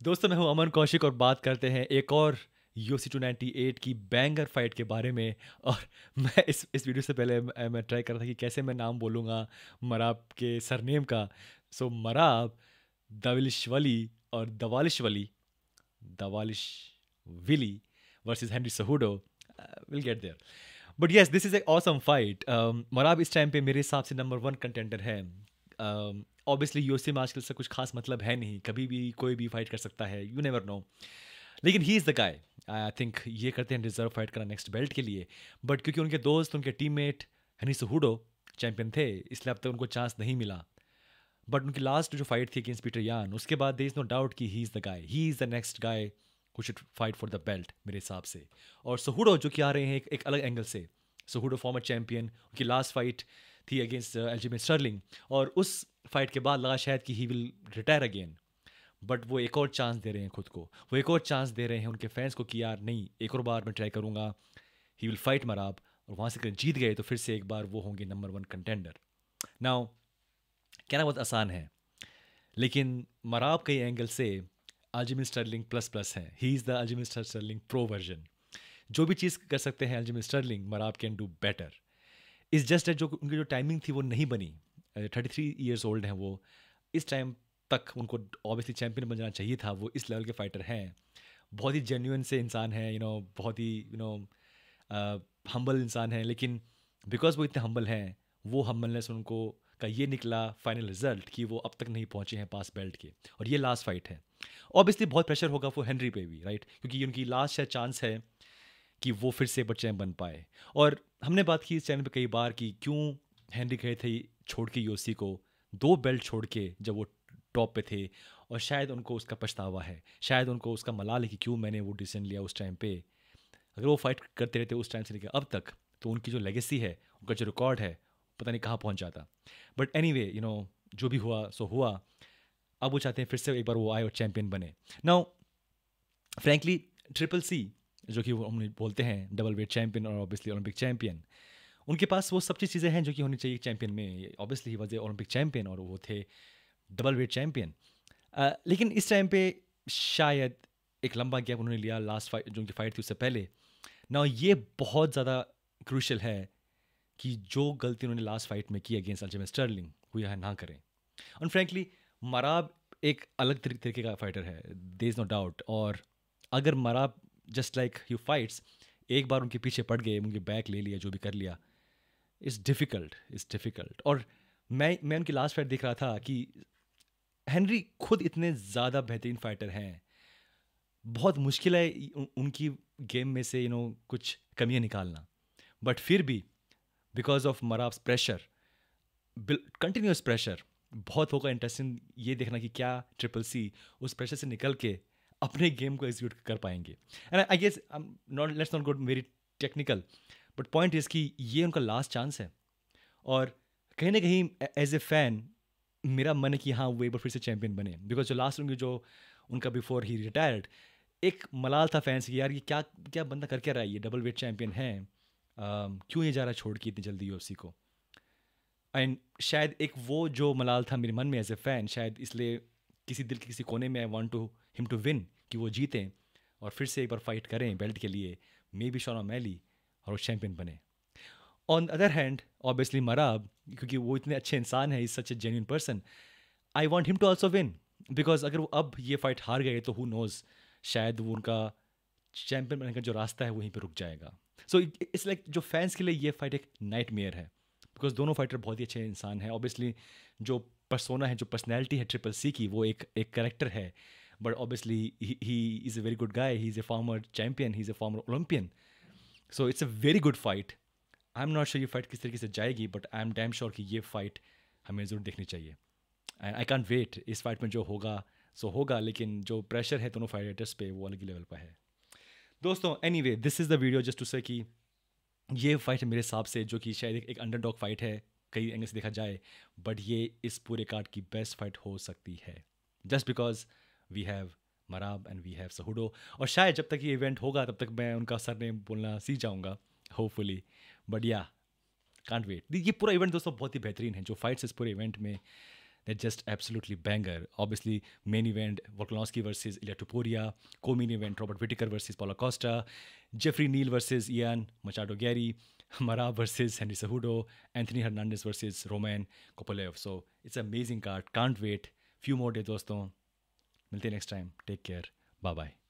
दोस्तों मैं हूं अमन कौशिक और बात करते हैं एक और UFC 298 की बैंगर फाइट के बारे में। और मैं इस वीडियो से पहले मैं ट्राई कर रहा था कि कैसे मैं नाम बोलूँगा मराब के सरनेम का। सो मराब दविलिशवली और Dvalishvili Dvalishvili versus Henry Cejudo. Will get there, but yes this is a awesome fight. Merab इस टाइम पे मेरे हिसाब से नंबर वन कंटेंडर है। ऑब्वियसली यूएफसी में आजकल से कुछ खास मतलब है नहीं, कभी भी कोई भी फाइट कर सकता है, यू नेवर नो। लेकिन he is the guy. I think ये करते हैं डिजर्व फाइट करना नेक्स्ट बेल्ट के लिए। बट क्योंकि उनके दोस्त, उनके टीममेट हनी सुहुडो चैंपियन थे, इसलिए अब तक उनको चांस नहीं मिला। बट उनकी लास्ट जो फाइट थी अगेंस्ट पीटर यान, उसके बाद देयर इज नो डाउट कि ही is the guy, he is the next guy who should fight for the belt मेरे हिसाब से। और सुहुडो जो कि आ रहे हैं एक अलग एंगल से। सुहुडो फॉर्मर चैंपियन, उनकी लास्ट फाइट थी अगेंस्ट एल्जिमेट स्टर्लिंग, और उस फाइट के बाद लगा शायद कि he will retire again. But वो एक और चांस दे रहे हैं खुद को, वो एक और चांस दे रहे हैं उनके फैंस को कि यार नहीं, एक और बार मैं ट्राई करूँगा, ही विल फाइट मराब। और वहाँ से अगर जीत गए तो फिर से एक बार वो होंगे नंबर वन कंटेंडर। नाउ कहना बहुत आसान है, लेकिन मराब कई एंगल से अल्जिमेट स्टर्लिंग प्लस प्लस है। He is the ultimate Sterling pro version. जो भी चीज़ कर सकते हैं ultimate Sterling, Merab can do better. इस जस्ट जो उनकी जो टाइमिंग थी वो नहीं बनी। 33 ईयर्स ओल्ड हैं वो। इस टाइम तक उनको ऑब्वियसली चैंपियन बन जाना चाहिए था। वो इस लेवल के फाइटर हैं, बहुत ही जेन्युइन से इंसान है, बहुत ही हम्बल इंसान है। लेकिन बिकॉज वो इतने हम्बल हैं, वो हम्बलनेस उनको का ये निकला फाइनल रिजल्ट कि वो अब तक नहीं पहुंचे हैं पास बेल्ट के, और ये लास्ट फाइट है। ऑब्वियसली बहुत प्रेशर होगा वो हेनरी पे भी, राइट, क्योंकि ये उनकी लास्ट शायद चांस है कि वो फिर से चैंप बन पाए। और हमने बात की इस चैनल पे कई बार कि क्यों हेनरी गए थे छोड़ के यूएफसी को, 2 बेल्ट छोड़ के, जब वो टॉप पे थे। और शायद उनको उसका पछतावा है, शायद उनको उसका मलाल है कि क्यों मैंने वो डिसीजन लिया उस टाइम पे। अगर वो फाइट करते रहते उस टाइम से लेकर अब तक, तो उनकी जो लेगेसी है, उनका जो रिकॉर्ड है, पता नहीं कहाँ पहुँच जाता। बट एनीवे, जो भी हुआ सो हुआ। अब वो चाहते हैं फिर से एक बार वो आए और चैंपियन बने। नाउ फ्रैंकली, ट्रिपल सी जो कि वो हम बोलते हैं डबल वेट चैंपियन और ऑब्वियसली ओलंपिक चैंपियन, उनके पास वो सब चीज़ें हैं जो कि होनी चाहिए चैंपियन में। Obviously he was a Olympic champion और वो थे डबल वेट चैंपियन। लेकिन इस टाइम पे शायद एक लंबा गैप उन्होंने लिया लास्ट फाइट जो उनकी फाइट थी उससे पहले। ना ये बहुत ज़्यादा क्रूशल है कि जो गलती उन्होंने लास्ट फाइट में की अगेंस्ट अल्जेमेट स्टर्लिंग, वो यहाँ ना करें। और फ्रैंकली मराब एक अलग तरीके का फाइटर है, देयर इज नो डाउट। और अगर मराब जस्ट लाइक यू फाइट्स, एक बार उनके पीछे पड़ गए, उनके बैक ले लिया, जो भी कर लिया, इट्स डिफ़िकल्ट। और मैं उनकी लास्ट फाइट देख रहा था कि हेनरी खुद इतने ज़्यादा बेहतरीन फाइटर हैं, बहुत मुश्किल है उनकी गेम में से कुछ कमियां निकालना। बट फिर भी because of Merab's pressure, continuous pressure, बहुत होगा इंटरेस्टिंग ये देखना कि क्या ट्रिपल सी उस प्रेशर से निकल के अपने गेम को एग्जीक्यूट कर पाएंगे। And I guess not let's not go very technical, but point is कि ये उनका लास्ट चांस है। और कहीं ना कहीं एज ए फैन मेरा मन है कि हाँ वो एक बार फिर से चैंपियन बने। बिकॉज जो लास्ट उनकी जो उनका बिफोर ही रिटायर्ड एक मलाल था फैंस की, यार ये क्या क्या बंदा करके रहा है, ये डबल वेट चैंपियन है, क्यों ये जा रहा है छोड़ के इतनी जल्दी यूएफसी को। एंड शायद एक वो जो मलाल था मेरे मन में एज ए फ़ैन, शायद इसलिए किसी दिल के किसी कोने में I want to him to win, कि वो जीतें और फिर से एक बार फाइट करें बेल्ट के लिए, मे बी शॉन मैली, और वो चैंपियन बने। On the other hand obviously Merab, क्योंकि वो इतने अच्छे इंसान है, is such a genuine person, I want him to also win. Because अगर वो अब ये फाइट हार गए तो हु नोज, शायद वो उनका चैंपियन बनने का जो रास्ता है वहीं पे रुक जाएगा। सो इट्स लाइक जो फैंस के लिए ये फाइट एक नाइट मेयर है, बिकॉज दोनों फाइटर बहुत ही अच्छे इंसान हैं। ऑब्वियसली जो पर्सोना है, जो पर्सनैलिटी है ट्रिपल सी की, वो एक करेक्टर है। But obviously he is a very good guy, he is a farmer champion, he is a farmer Olympian. So it's a very good fight. I am not sure ये fight किस तरीके से जाएगी, but I am damn sure कि ये fight हमें ज़रूर देखनी चाहिए। एंड आई कॉन्ट वेट, इस फाइट में जो होगा सो होगा, लेकिन जो प्रेशर है दोनों फाइटर्स पे वो अलग ही लेवल पर है। दोस्तों anyway, this is the video just to say कि ये फाइट है मेरे हिसाब से, जो कि शायद एक अंडरडॉग फाइट है कई एंगल से देखा जाए, बट ये इस पूरे कार्ड की बेस्ट फाइट हो सकती है, just because we have Merab and we have Cejudo. और शायद जब तक ये इवेंट होगा तब तक मैं उनका सरनेम बोलना सीख जाऊँगा, होपफुली। बट या कांट वेट। ये पूरा इवेंट दोस्तों बहुत ही बेहतरीन है, जो फाइट्स इस पूरे इवेंट में they're just absolutely banger. Obviously, main event Volkanovski versus Ilya Tuporia, co-main event Robert Whittaker versus Paulo Costa, Jeffrey Neal versus Ian Machado Gary, Mara versus Henry Cejudo, Anthony Hernandez versus Roman Kopolev. So it's an amazing card. Can't wait. Few more days दोस्तों. मिलते हैं next time. Take care. Bye bye.